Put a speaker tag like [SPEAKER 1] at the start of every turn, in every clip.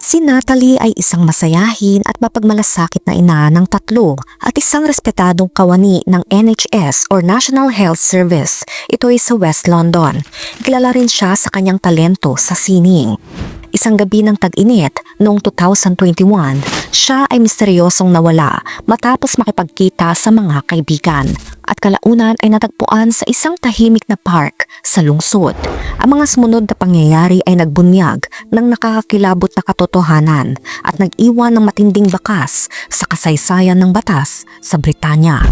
[SPEAKER 1] Si Natalie ay isang masayahin at mapagmalasakit na ina ng tatlo at isang respetadong kawani ng NHS or National Health Service. Ito ay sa West London. Kilala rin siya sa kanyang talento sa sining. Isang gabi ng tag-init noong 2021, siya ay misteryosong nawala matapos makipagkita sa mga kaibigan at kalaunan ay natagpuan sa isang tahimik na park sa lungsod. Ang mga sumunod na pangyayari ay nagbunyag ng nakakakilabot na katotohanan at nag-iwan ng matinding bakas sa kasaysayan ng batas sa Britanya.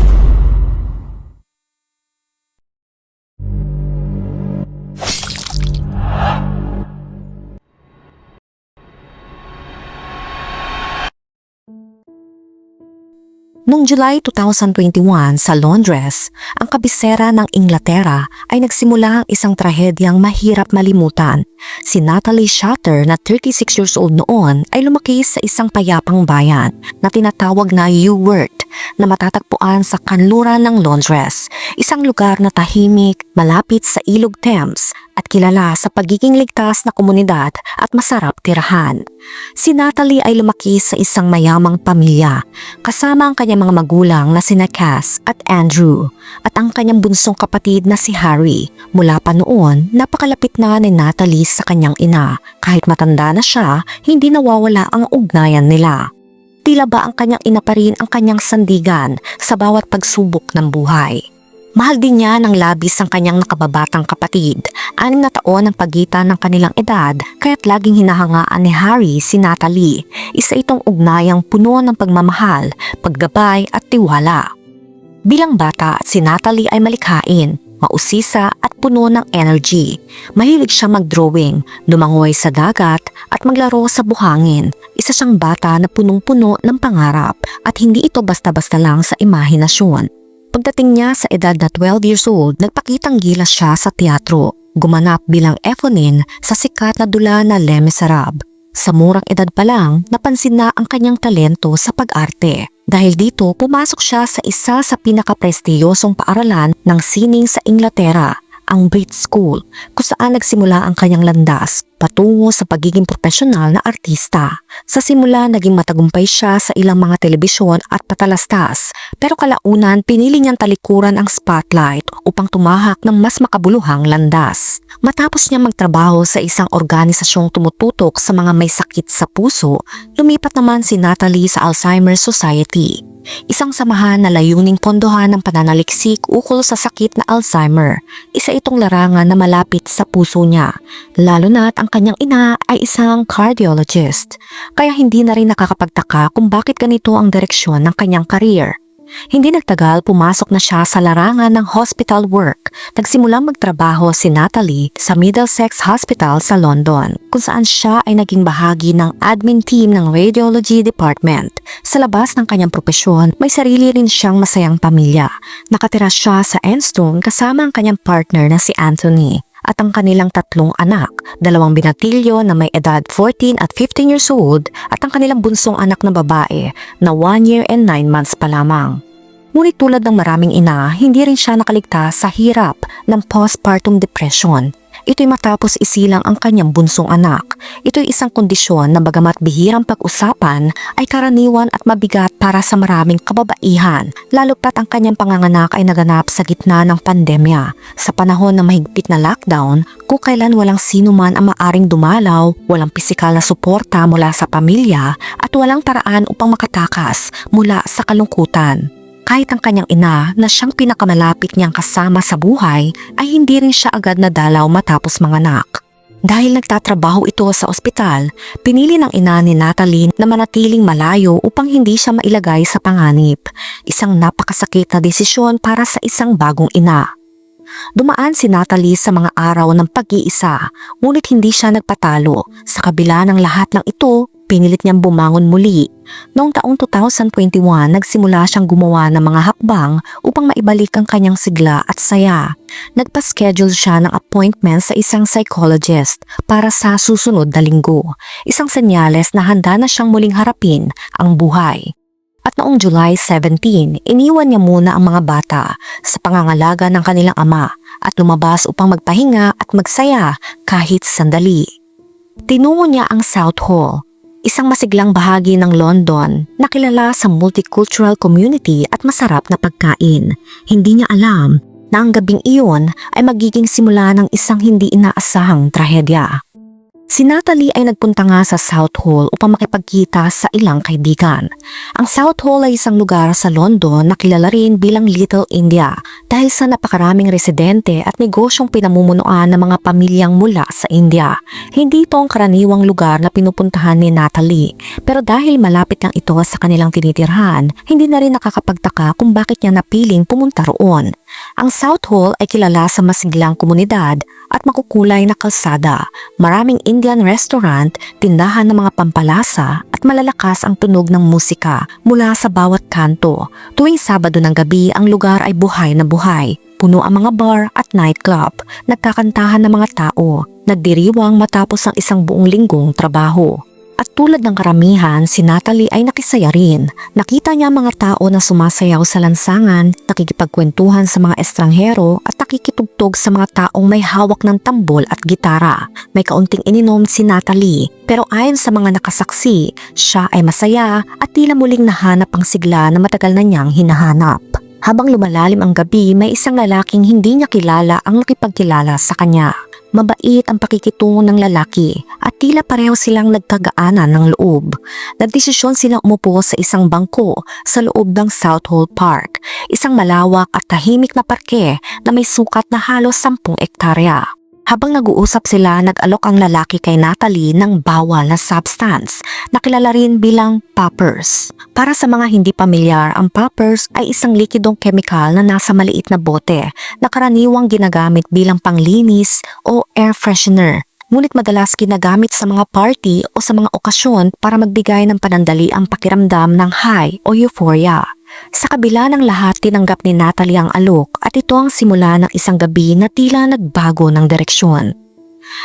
[SPEAKER 1] Noong July 2021 sa Londres, ang kabisera ng Inglaterra ay nagsimula ang isang trahedyang mahirap malimutan. Si Natalie Shatter na 36 years old noon ay lumaki sa isang payapang bayan na tinatawag na Eworth na matatagpuan sa kanluran ng Londres, isang lugar na tahimik, malapit sa Ilog Thames at kilala sa pagiging ligtas na komunidad at masarap tirahan. Si Natalie ay lumaki sa isang mayamang pamilya, kasama ang kanyang mga magulang na sina Cass at Andrew at ang kanyang bunsong kapatid na si Harry. Mula pa noon, napakalapit na ni Natalie sa kanyang ina. Kahit matanda na siya, hindi nawawala ang ugnayan nila. Tila ba ang kanyang ina pa rin ang kanyang sandigan sa bawat pagsubok ng buhay. Mahal din niya ng labis ang kanyang nakababatang kapatid. 6 na taon ang pagitan ng kanilang edad, kaya't laging hinahangaan ni Harry si Natalie. Isa itong ugnayang puno ng pagmamahal, paggabay at tiwala. Bilang bata, si Natalie ay malikhain, mausisa at puno ng energy. Mahilig siya mag-drawing, lumangoy sa dagat at maglaro sa buhangin. Isa siyang bata na punong-puno ng pangarap at hindi ito basta-basta lang sa imahinasyon. Pagdating niya sa edad na 12 years old, nagpakitang gilas siya sa teatro. Gumanap bilang Eponine sa sikat na dula na Les Miserables. Sa murang edad pa lang, napansin na ang kanyang talento sa pag-arte. Dahil dito, pumasok siya sa isa sa pinakaprestiyosong paaralan ng sining sa Inglaterra, ang Brit School, kung saan nagsimula ang kanyang landas patungo sa pagiging profesional na artista. Sa simula, naging matagumpay siya sa ilang mga telebisyon at patalastas, pero kalaunan pinili niyang talikuran ang spotlight upang tumahak ng mas makabuluhang landas. Matapos niya magtrabaho sa isang organisasyong tumututok sa mga may sakit sa puso, lumipat naman si Natalie sa Alzheimer's Society, isang samahan na layuning pondohan ng pananaliksik ukol sa sakit na Alzheimer. Isa itong larangan na malapit sa puso niya, lalo na't ang kanyang ina ay isang cardiologist. Kaya hindi na rin nakakapagtaka kung bakit ganito ang direksyon ng kanyang career. Hindi nagtagal, pumasok na siya sa larangan ng hospital work. Nagsimulang magtrabaho si Natalie sa Middlesex Hospital sa London, kung saan siya ay naging bahagi ng admin team ng radiology department. Sa labas ng kanyang propesyon, may sarili rin siyang masayang pamilya. Nakatira siya sa Enstone kasama ang kanyang partner na si Anthony at ang kanilang 3 anak, 2 binatilyo na may edad 14 at 15 years old at ang kanilang bunsong anak na babae na 1 year and 9 months pa lamang. Ngunit tulad ng maraming ina, hindi rin siya nakaligtas sa hirap ng postpartum depression. Ito'y matapos isilang ang kanyang bunsong anak. Ito'y isang kondisyon na bagamat bihirang pag-usapan ay karaniwan at mabigat para sa maraming kababaihan, lalo pat ang kanyang panganganak ay naganap sa gitna ng pandemya. Sa panahon ng mahigpit na lockdown, kung kailan walang sino man ang maaring dumalaw, walang pisikal na suporta mula sa pamilya at walang paraan upang makatakas mula sa kalungkutan. Kahit ang kanyang ina na siyang pinakamalapit niyang kasama sa buhay ay hindi rin siya agad nadalaw matapos manganak. Dahil nagtatrabaho ito sa ospital, pinili ng ina ni Natalie na manatiling malayo upang hindi siya mailagay sa panganib. Isang napakasakit na desisyon para sa isang bagong ina. Dumaan si Natalie sa mga araw ng pag-iisa, ngunit hindi siya nagpatalo. Sa kabila ng lahat ng ito, pinilit niyang bumangon muli. Noong taong 2021, nagsimula siyang gumawa ng mga hakbang upang maibalik ang kanyang sigla at saya. Nagpa-schedule siya ng appointment sa isang psychologist para sa susunod na linggo. Isang senyales na handa na siyang muling harapin ang buhay. At noong July 17, iniwan niya muna ang mga bata sa pangangalaga ng kanilang ama at lumabas upang magpahinga at magsaya kahit sandali. Tinungo niya ang South Hall, isang masiglang bahagi ng London na kilala sa multicultural community at masarap na pagkain. Hindi niya alam na ang gabing iyon ay magiging simula ng isang hindi inaasahang trahedya. Si Natalie ay nagpunta nga sa Southall upang makipagkita sa ilang kaibigan. Ang Southall ay isang lugar sa London na kilala rin bilang Little India dahil sa napakaraming residente at negosyong pinamumunuan ng mga pamilyang mula sa India. Hindi ito ang karaniwang lugar na pinupuntahan ni Natalie, pero dahil malapit lang ito sa kanilang tinitirhan, hindi na rin nakakapagtaka kung bakit niya napiling pumunta roon. Ang Southall ay kilala sa masiglang komunidad at makukulay na kalsada, maraming Indian restaurant, tindahan ng mga pampalasa at malalakas ang tunog ng musika mula sa bawat kanto. Tuwing Sabado ng gabi ang lugar ay buhay na buhay. Puno ang mga bar at nightclub, nagkakantahan ng mga tao, nagdiriwang matapos ang isang buong linggong trabaho. At tulad ng karamihan, si Natalie ay nakisaya rin. Nakita niya mga tao na sumasayaw sa lansangan, nakikipagkwentuhan sa mga estranghero at nakikitugtog sa mga taong may hawak ng tambol at gitara. May kaunting ininom si Natalie, pero ayon sa mga nakasaksi, siya ay masaya at tila muling nahanap ang sigla na matagal na niyang hinahanap. Habang lumalalim ang gabi, may isang lalaking hindi niya kilala ang nakipagkilala sa kanya. Mabait ang pakikitungo ng lalaki at tila pareho silang nagkagaanan ng loob. Nagdesisyon silang umupo sa isang bangko sa loob ng Southall Park, isang malawak at tahimik na parke na may sukat na halos 10 ektarya. Habang nag-uusap sila, nag-alok ang lalaki kay Natalie ng bawal na substance na kilala rin bilang poppers. Para sa mga hindi pamilyar, ang poppers ay isang likidong chemical na nasa maliit na bote na karaniwang ginagamit bilang panglinis o air freshener. Ngunit madalas ginagamit sa mga party o sa mga okasyon para magbigay ng panandali ang pakiramdam ng high o euphoria. Sa kabila ng lahat, tinanggap ni Natalie ang alok at ito ang simula ng isang gabi na tila nagbago ng direksyon.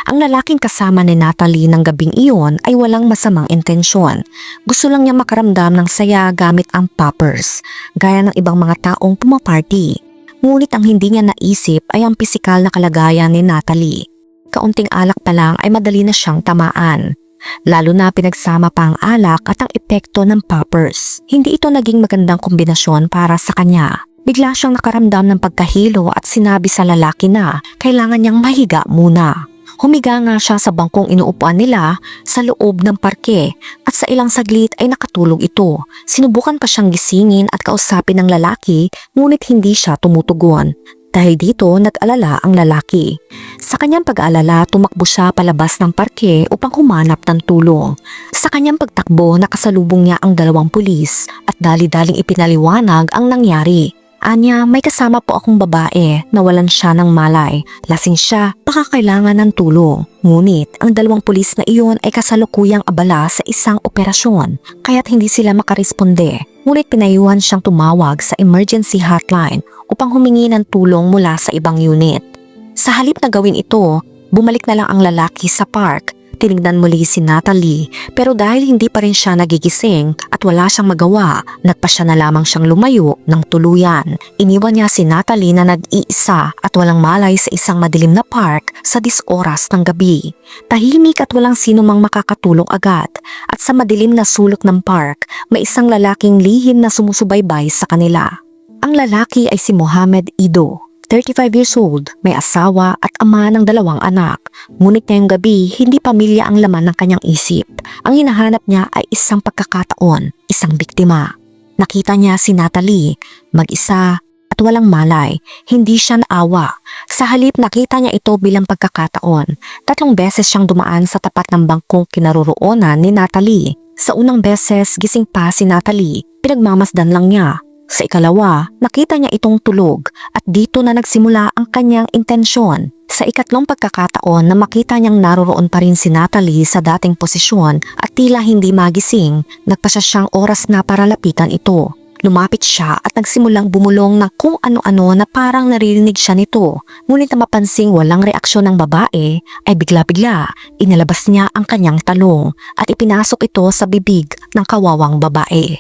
[SPEAKER 1] Ang lalaking kasama ni Natalie ng gabing iyon ay walang masamang intensyon. Gusto lang niya makaramdam ng saya gamit ang poppers, gaya ng ibang mga taong pumaparty. Ngunit ang hindi niya naisip ay ang pisikal na kalagayan ni Natalie. Kaunting alak pa lang ay madali na siyang tamaan. Lalo na pinagsama pa ang alak at ang epekto ng poppers. Hindi ito naging magandang kombinasyon para sa kanya. Bigla siyang nakaramdam ng pagkahilo at sinabi sa lalaki na kailangan niyang mahiga muna. Humiga nga siya sa bangkong inuupuan nila sa loob ng parke at sa ilang saglit ay nakatulog ito. Sinubukan pa siyang gisingin at kausapin ng lalaki ngunit hindi siya tumutugon. Dahil dito, nag-alala ang lalaki. Sa kanyang pag-aalala, tumakbo siya palabas ng parke upang humanap ng tulong. Sa kanyang pagtakbo, nakasalubong niya ang 2 pulis at dali-daling ipinaliwanag ang nangyari. Anya, may kasama po akong babae, nawalan siya ng malay. Lasing siya, baka kailangan ng tulong. Ngunit, ang 2 pulis na iyon ay kasalukuyang abala sa isang operasyon, kaya't hindi sila makaresponde. Ngunit pinayuhan siyang tumawag sa emergency hotline upang humingi ng tulong mula sa ibang unit. Sa halip na gawin ito, bumalik na lang ang lalaki sa park. Tinignan muli si Natalie pero dahil hindi pa rin siya nagigising at wala siyang magawa, nagpasya na lamang siyang lumayo ng tuluyan. Iniwan niya si Natalie na nag-iisa at walang malay sa isang madilim na park sa 10 oras ng gabi. Tahimik at walang sino mang makakatulong agad at sa madilim na sulok ng park, may isang lalaking lihim na sumusubaybay sa kanila. Ang lalaki ay si Mohammed Ido. 35 years old, may asawa at ama ng 2 anak. Ngunit ngayong gabi, hindi pamilya ang laman ng kanyang isip. Ang hinahanap niya ay isang pagkakataon, isang biktima. Nakita niya si Natalie, mag-isa at walang malay. Hindi siya naawa. Sa halip, nakita niya ito bilang pagkakataon. 3 beses siyang dumaan sa tapat ng bangkong kinaroroonan ni Natalie. Sa unang beses, gising pa si Natalie. Pinagmamasdan lang niya. Sa ikalawa, nakita niya itong tulog at dito na nagsimula ang kanyang intensyon. Sa ikatlong pagkakataon na makita niyang naroroon pa rin si Natalie sa dating posisyon at tila hindi magising, nagpasya siyang oras na para lapitan ito. Lumapit siya at nagsimulang bumulong ng kung ano-ano na parang naririnig siya nito. Ngunit na mapansing walang reaksyon ng babae, ay bigla-bigla inilabas niya ang kanyang talong at ipinasok ito sa bibig ng kawawang babae.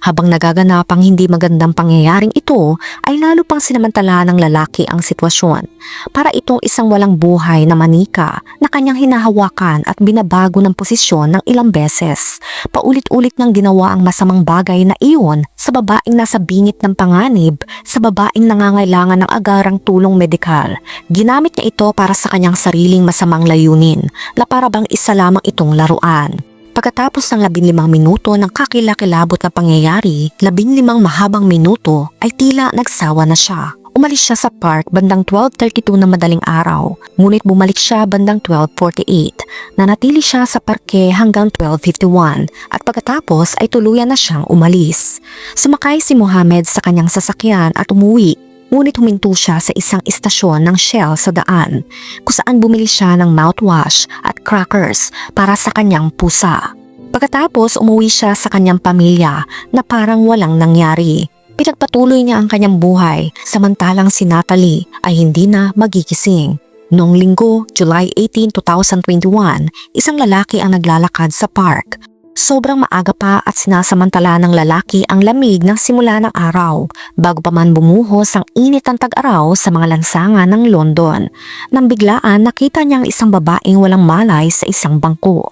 [SPEAKER 1] Habang nagaganap ang hindi magandang pangyayaring ito, ay lalo pang sinamantala ng lalaki ang sitwasyon. Para itong isang walang buhay na manika na kanyang hinahawakan at binabago ng posisyon ng ilang beses. Paulit-ulit niyang ginawa ang masamang bagay na iyon sa babaeng nasa bingit ng panganib, sa babaeng nangangailangan ng agarang tulong medikal. Ginamit niya ito para sa kanyang sariling masamang layunin, na para bang isa lamang itong laruan. Pagkatapos ng 15 minuto ng kakilakilabot na pangyayari, 15 mahabang minuto ay tila nagsawa na siya. Umalis siya sa park bandang 12:32 na madaling araw, ngunit bumalik siya bandang 12:48. Nanatili siya sa parke hanggang 12:51 at pagkatapos ay tuluyan na siyang umalis. Sumakay si Mohammed sa kanyang sasakyan at umuwi. Ngunit huminto siya sa isang istasyon ng Shell sa daan, kung saan bumili siya ng mouthwash at crackers para sa kanyang pusa. Pagkatapos umuwi siya sa kanyang pamilya na parang walang nangyari. Pinagpatuloy niya ang kanyang buhay samantalang si Natalie ay hindi na magigising. Noong linggo, July 18, 2021, isang lalaki ang naglalakad sa park. Sobrang maaga pa at sinasamantala ng lalaki ang lamig ng simula ng araw bago pa man bumuhos ang init ng tag-araw sa mga lansangan ng London. Nang biglaan nakita niya ang isang babaeng walang malay sa isang bangko.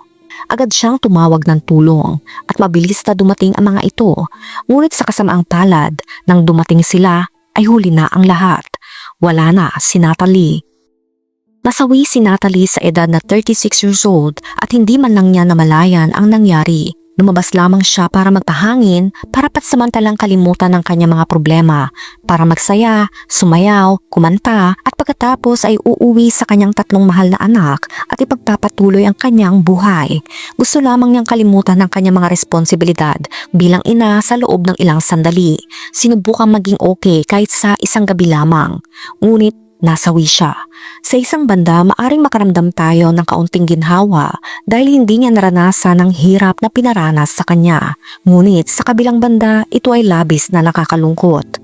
[SPEAKER 1] Agad siyang tumawag ng tulong at mabilis na dumating ang mga ito. Ngunit sa kasamaang palad, nang dumating sila ay huli na ang lahat. Wala na si Natalie. Nasawi si Natalie sa edad na 36 years old at hindi man lang niya namalayan ang nangyari. Lumabas lamang siya para magpahangin para patsamantalang kalimutan ang kanyang mga problema, para magsaya, sumayaw, kumanta at pagkatapos ay uuwi sa kanyang 3 mahal na anak at ipagpapatuloy ang kanyang buhay. Gusto lamang niyang kalimutan ang kanyang mga responsibilidad bilang ina sa loob ng ilang sandali. Sinubukang maging okay kahit sa isang gabi lamang. Ngunit nasawi siya. Sa isang banda, maaring makaramdam tayo ng kaunting ginhawa dahil hindi niya naranasan ang hirap na pinaranas sa kanya. Ngunit sa kabilang banda, ito ay labis na nakakalungkot.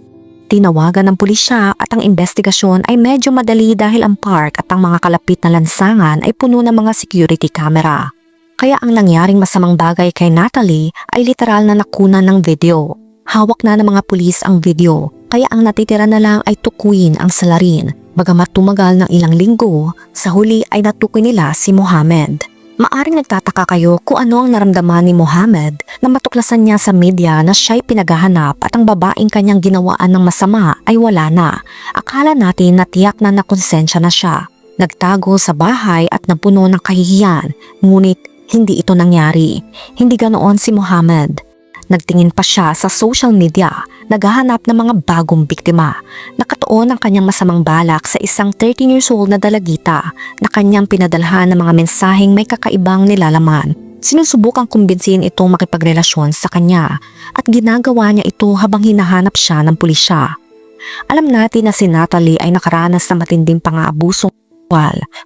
[SPEAKER 1] Tinawagan ng pulisya at ang investigasyon ay medyo madali dahil ang park at ang mga kalapit na lansangan ay puno ng mga security camera. Kaya ang nangyaring masamang bagay kay Natalie ay literal na nakunan ng video. Hawak na ng mga pulis ang video, kaya ang natitira na lang ay tukuyin ang salarin. Bagamat tumagal ng ilang linggo, sa huli ay natukoy nila si Mohammed. Maaring nagtataka kayo kung ano ang naramdaman ni Mohammed na matuklasan niya sa media na siya'y pinaghahanap at ang babaeng kanyang ginawaan ng masama ay wala na. Akala natin na tiyak na nakonsensya na siya. Nagtago sa bahay at napuno ng kahihiyan, ngunit hindi ito nangyari. Hindi ganoon si Mohammed. Nagtingin pa siya sa social media, naghahanap ng mga bagong biktima. Nakatuon ang kanyang masamang balak sa isang 13 years old na dalagita na kanyang pinadalhan ng mga mensaheng may kakaibang nilalaman. Sinusubukang kumbinsihin itong makipagrelasyon sa kanya at ginagawa niya ito habang hinahanap siya ng pulisya. Alam natin na si Natalie ay nakaranas ng matinding pang-aabusong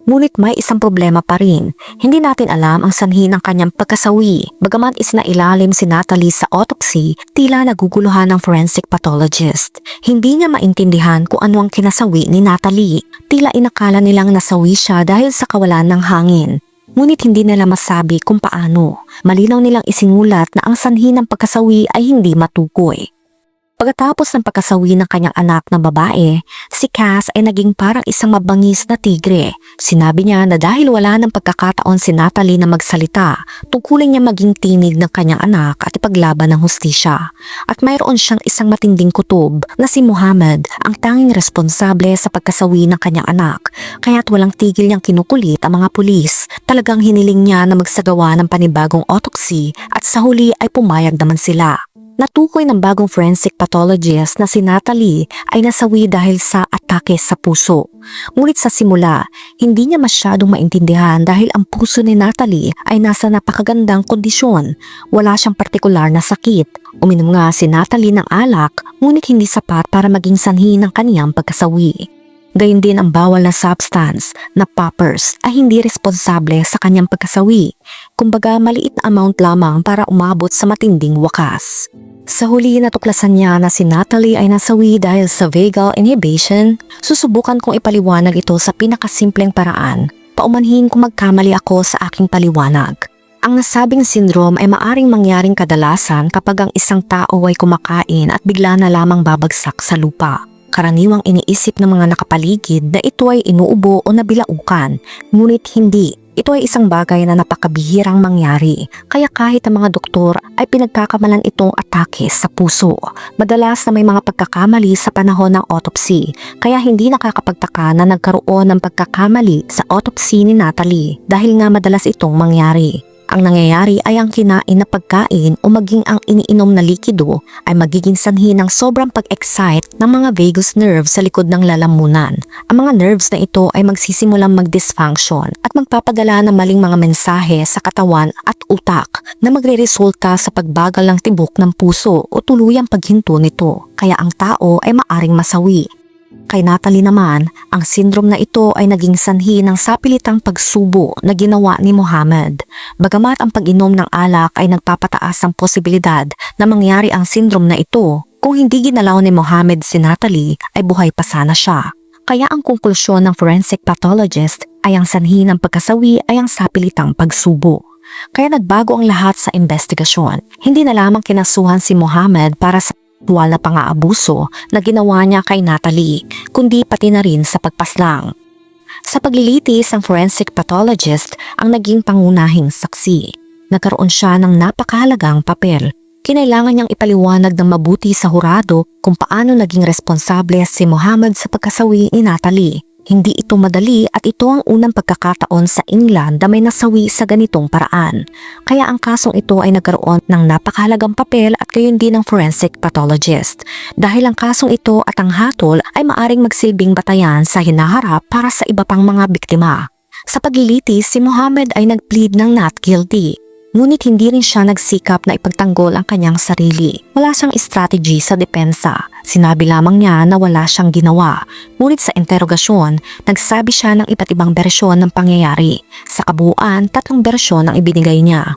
[SPEAKER 1] ngunit may isang problema pa rin. Hindi natin alam ang sanhi ng kanyang pagkasawi. Bagamat isinailalim si Natalie sa autopsy, tila naguguluhan ng forensic pathologist. Hindi niya maintindihan kung ano ang kinasawi ni Natalie. Tila inakala nilang nasawi siya dahil sa kawalan ng hangin. Ngunit hindi nila masabi kung paano. Malinaw nilang isinulat na ang sanhi ng pagkasawi ay hindi matukoy. Pagkatapos ng pagkasawi ng kanyang anak na babae, si Cass ay naging parang isang mabangis na tigre. Sinabi niya na dahil wala ng pagkakataon si Natalie na magsalita, tungkulin niya maging tinig ng kanyang anak at ipaglaban ng hustisya. At mayroon siyang isang matinding kutob na si Mohammed, ang tanging responsable sa pagkasawi ng kanyang anak. Kaya't walang tigil niyang kinukulit ang mga pulis. Talagang hiniling niya na magsagawa ng panibagong autopsy at sa huli ay pumayag naman sila. Natukoy ng bagong forensic pathologist na si Natalie ay nasawi dahil sa atake sa puso. Ngunit sa simula, hindi niya masyadong maintindihan dahil ang puso ni Natalie ay nasa napakagandang kondisyon. Wala siyang partikular na sakit. Uminom nga si Natalie ng alak, ngunit hindi sapat para maging sanhi ng kaniyang pagkasawi. Gayun din ang bawal na substance na poppers ay hindi responsable sa kanyang pagkasawi. Kumbaga maliit na amount lamang para umabot sa matinding wakas. Sa huli natuklasan niya na si Natalie ay nasawi dahil sa vagal inhibition. Susubukan kong ipaliwanag ito sa pinakasimpleng paraan. Paumanhin kung magkamali ako sa aking paliwanag. Ang nasabing syndrome ay maaring mangyaring kadalasan kapag ang isang tao ay kumakain at bigla na lamang babagsak sa lupa. Karaniwang iniisip ng mga nakapaligid na ito ay inuubo o nabilaukan, ngunit hindi. Ito ay isang bagay na napakabihirang mangyari, kaya kahit ang mga doktor ay pinagkakamalan itong atake sa puso. Madalas na may mga pagkakamali sa panahon ng autopsy, kaya hindi nakakapagtaka na nagkaroon ng pagkakamali sa autopsy ni Natalie dahil nga madalas itong mangyari. Ang nangyayari ay ang kinain na pagkain o maging ang iniinom na likido ay magiging sanhi ng sobrang pag-excite ng mga vagus nerve sa likod ng lalamunan. Ang mga nerves na ito ay magsisimulang mag-dysfunction at magpapadala ng maling mga mensahe sa katawan at utak na magreresulta sa pagbagal ng tibok ng puso o tuluyang paghinto nito, kaya ang tao ay maaring masawi. Kay Natalie naman, ang syndrome na ito ay naging sanhi ng sapilitang pagsubo na ginawa ni Mohammed. Bagamat ang pag-inom ng alak ay nagpapataas ang posibilidad na mangyari ang syndrome na ito, kung hindi ginalaw ni Mohammed si Natalie ay buhay pa sana siya. Kaya ang konklusyon ng forensic pathologist ay ang sanhi ng pagkasawi ay ang sapilitang pagsubo. Kaya nagbago ang lahat sa investigasyon. Hindi na lamang kinasuhan si Mohammed para sa na pang-aabuso na ginawa niya kay Natalie, kundi pati na rin sa pagpaslang. Sa paglilitis, ang forensic pathologist ang naging pangunahing saksi. Nagkaroon siya ng napakahalagang papel. Kinailangan niyang ipaliwanag ng mabuti sa hurado kung paano naging responsable si Mohammed sa pagkasawi ni Natalie. Hindi ito madali at ito ang unang pagkakataon sa England na may nasawi sa ganitong paraan. Kaya ang kasong ito ay nagkaroon ng napakahalagang papel at gayon din ng forensic pathologist. Dahil ang kasong ito at ang hatol ay maaring magsilbing batayan sa hinaharap para sa iba pang mga biktima. Sa paglilitis, si Mohammed ay nag-plead ng not guilty. Ngunit hindi rin siya nagsikap na ipagtanggol ang kanyang sarili. Wala siyang strategy sa depensa. Sinabi lamang niya na wala siyang ginawa. Ngunit sa interogasyon, nagsabi siya ng iba't ibang bersyon ng pangyayari. Sa kabuuan, 3 bersyon ang ibinigay niya.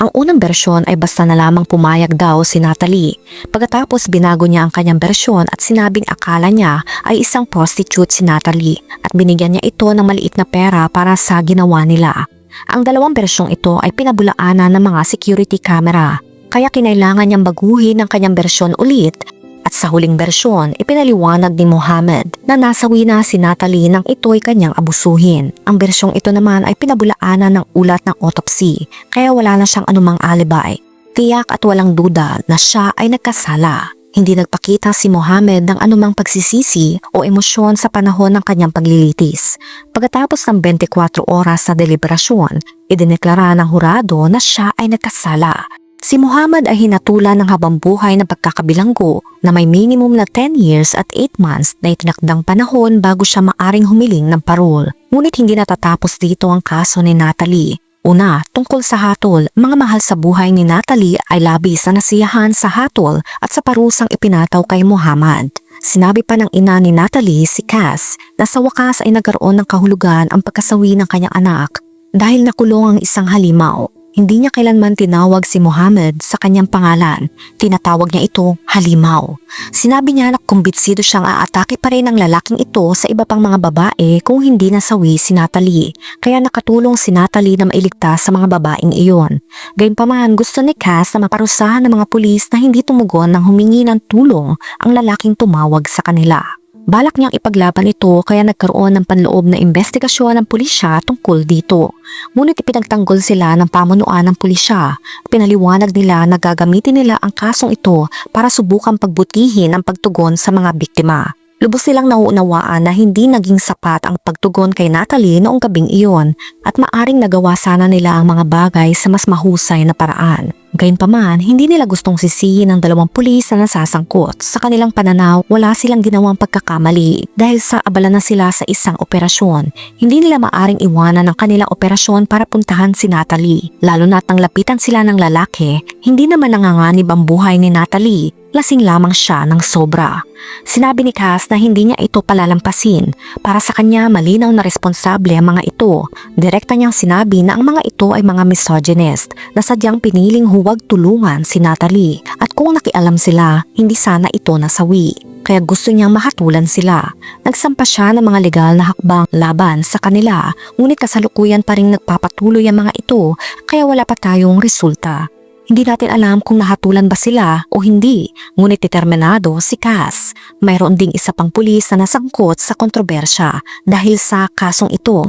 [SPEAKER 1] Ang unang bersyon ay basta na lamang pumayag daw si Natalie. Pagkatapos binago niya ang kanyang bersyon at sinabing akala niya ay isang prostitute si Natalie at binigyan niya ito ng maliit na pera para sa ginawa nila. Ang dalawang bersyong ito ay pinabulaanan ng mga security camera, kaya kinailangan niyang baguhin ang kanyang bersyon ulit at sa huling bersyon ipinaliwanag ni Mohammed na nasawi na si Natalie nang ito'y kanyang abusuhin. Ang bersyong ito naman ay pinabulaanan ng ulat ng autopsy, kaya wala na siyang anumang alibi. Tiyak at walang duda na siya ay nagkasala. Hindi nagpakita si Mohammed ng anumang pagsisisi o emosyon sa panahon ng kanyang paglilitis. Pagkatapos ng 24 oras sa deliberasyon, idineklara ng hurado na siya ay nagkasala. Si Mohammed ay hinatulan ng habambuhay na pagkakabilanggo na may minimum na 10 years at 8 months na itinakdang panahon bago siya maaring humiling ng parol. Ngunit hindi natatapos dito ang kaso ni Natalie. Una, tungkol sa hatol, mga mahal sa buhay ni Natalie ay labis na nasiyahan sa hatol at sa parusang ipinataw kay Mohammed. Sinabi pa ng ina ni Natalie, si Cass, na sa wakas ay nagkaroon ng kahulugan ang pagkasawi ng kanyang anak dahil nakulong ang isang halimaw. Hindi niya kailanman tinawag si Mohammed sa kanyang pangalan. Tinatawag niya ito halimaw. Sinabi niya na kumbinsido siyang aatake pa rin ang lalaking ito sa iba pang mga babae kung hindi nasawi si Natalie. Kaya nakatulong si Natalie na mailigtas sa mga babaeng iyon. Gayunpaman, gusto ni Cass na maparusahan ng mga pulis na hindi tumugon nang humingi ng tulong ang lalaking tumawag sa kanila. Balak niyang ipaglaban ito kaya nagkaroon ng panloob na investigasyon ng pulisya tungkol dito. Ngunit ipinagtanggol sila ng pamunuan ng pulisya. Pinaliwanag nila na gagamitin nila ang kasong ito para subukang pagbutihin ang pagtugon sa mga biktima. Lubos silang nauunawaan na hindi naging sapat ang pagtugon kay Natalie noong gabing iyon at maaring nagawa sana nila ang mga bagay sa mas mahusay na paraan. Gayunpaman, hindi nila gustong sisihin ng 2 pulis na nasasangkot. Sa kanilang pananaw, wala silang ginawang pagkakamali dahil sa abala na sila sa isang operasyon. Hindi nila maaring iwanan ang kanilang operasyon para puntahan si Natalie. Lalo na't nang lapitan sila ng lalaki, hindi naman nanganganib ang buhay ni Natalie. Lasing lamang siya ng sobra. Sinabi ni Cass na hindi niya ito palalampasin. Para sa kanya, malinaw na responsable ang mga ito. Direkta niyang sinabi na ang mga ito ay mga misogynist na sadyang piniling huwag tulungan si Natalie. At kung nakialam sila, hindi sana ito nasawi. kaya gusto niyang mahatulan sila. Nagsampa siya ng mga legal na hakbang laban sa kanila, ngunit kasalukuyan pa rin nagpapatuloy ang mga ito kaya wala pa tayong resulta. Hindi natin alam kung nahatulan ba sila o hindi, ngunit determinado si Cass. Mayroon ding isa pang pulis na nasangkot sa kontrobersya dahil sa kasong ito.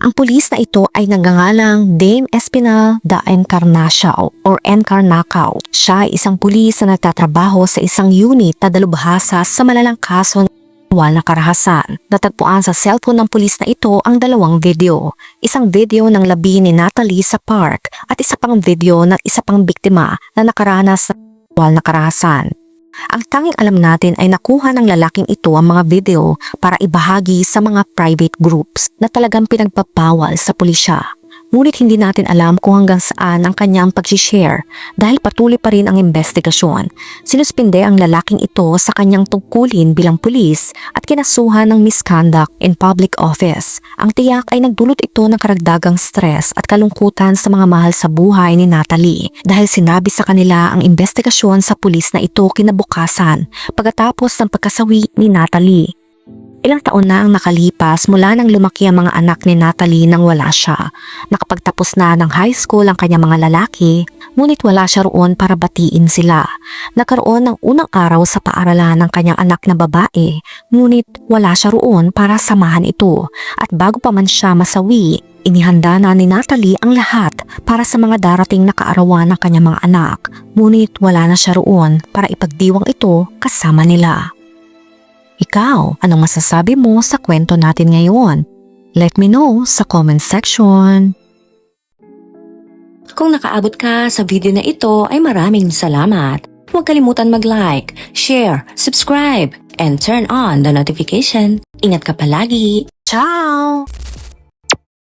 [SPEAKER 1] Ang pulis na ito ay nagngangalang Dame Espinal da Encarnacion or Encarnacao. Siya ay isang pulis na nagtatrabaho sa isang unit na dalubhasa sa malalang kaso ng sexual na karahasan. Natagpuan sa cellphone ng pulis na ito ang dalawang video. Isang video ng labi ni Natalie sa park at isa pang video ng isa pang biktima na nakaranas ng sexual na karahasan. Ang tanging alam natin ay nakuha ng lalaking ito ang mga video para ibahagi sa mga private groups na talagang pinagpapawal sa pulisya. Ngunit hindi natin alam kung hanggang saan ang kanyang pag-share dahil patuloy pa rin ang investigasyon. Sinuspinde ang lalaking ito sa kanyang tungkulin bilang pulis at kinasuhan ng misconduct in public office. Ang tiyak ay nagdulot ito ng karagdagang stress at kalungkutan sa mga mahal sa buhay ni Natalie dahil sinabi sa kanila ang investigasyon sa pulis na ito kinabukasan pagkatapos ng pagkasawi ni Natalie. Ilang taon na ang nakalipas mula nang lumaki ang mga anak ni Natalie nang wala siya. Nakapagtapos na ng high school ang kanyang mga lalaki, ngunit wala siya roon para batiin sila. Nagkaroon ng unang araw sa paaralan ng kanyang anak na babae, ngunit wala siya roon para samahan ito. At bago pa man siya masawi, inihanda na ni Natalie ang lahat para sa mga darating na kaarawan ng kanyang mga anak. Ngunit wala na siya roon para ipagdiwang ito kasama nila. Ikaw, anong masasabi mo sa kwento natin ngayon? Let me know sa comment section.
[SPEAKER 2] Kung nakaabot ka sa video na ito ay maraming salamat. Huwag kalimutan mag-like, share, subscribe, and turn on the notification. Ingat ka palagi!
[SPEAKER 1] Ciao!